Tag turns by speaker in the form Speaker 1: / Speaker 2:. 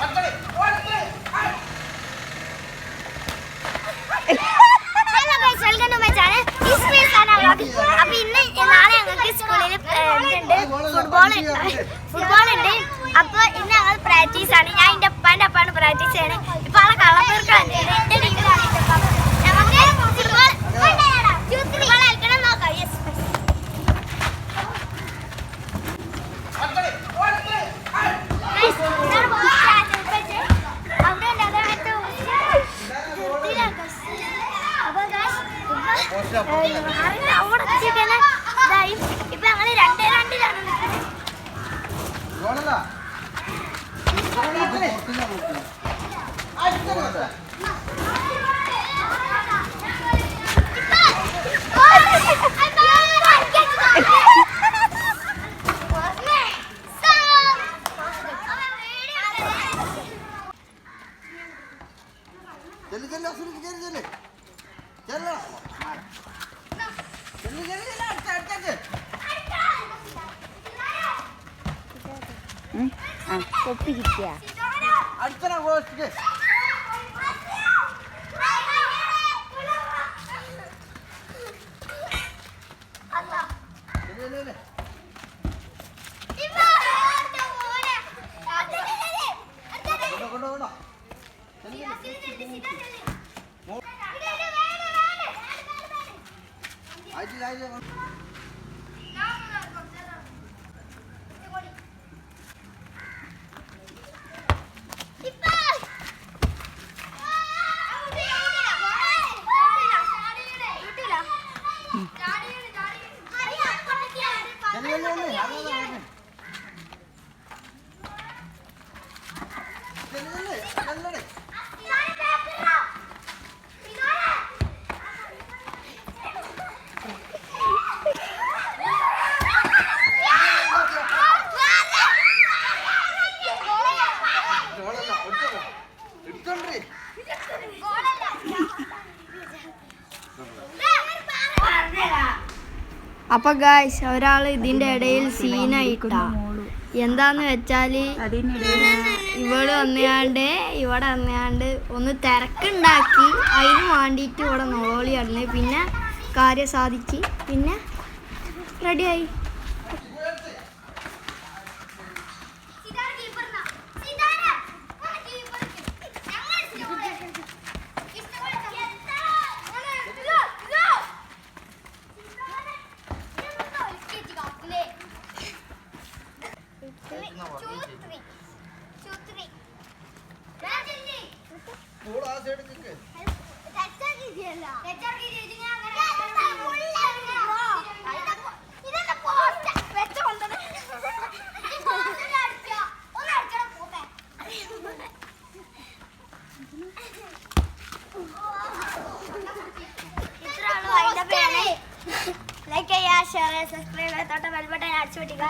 Speaker 1: അപ്പൊ ഇന്ന് നാളെ ഞങ്ങൾക്ക് സ്കൂളിൽ ഫുട്ബോൾ ഉണ്ട്. അപ്പൊ ഇന്ന് ഞങ്ങൾ പ്രാക്ടീസ് ആണ്. ഞാൻ എന്റെ ഉപ്പാന്റെ അപ്പാണ് പ്രാക്ടീസ് ചെയ്യണത്. ഇപ്പൊ ആളെ കളപ്പേർക്കാണ് എന്റെ ടീമിലാണ്. നമുക്ക് ഫുട്ബോൾ കളിക്കണം നോക്കാം. ഇപ്പൊ ഞങ്ങള് 2-2-ലാണ് കൊപ്പി കിട്ടിയ അപ്പൊ ഗായ്സ് ഒരാൾ ഇതിന്റെ ഇടയിൽ സീനായിട്ടാ. എന്താന്ന് വെച്ചാല് ഇവള് ഇവിടെ വന്നാണ്ട് ഒന്ന് തിരക്കുണ്ടാക്കി. അതിന് വേണ്ടിയിട്ട് ഇവിടെ നോളി അടന്ന് പിന്നെ കാര്യം സാധിച്ച് പിന്നെ റെഡിയായി. ലൈക്ക് ചെയ്യുക, ഷെയർ ചെയ്യുക, സബ്സ്ക്രൈബ് ചെയ്യുക, തൊട്ട ബെൽ ബട്ടൺ അടിച്ചു പൊട്ടിക്കുക.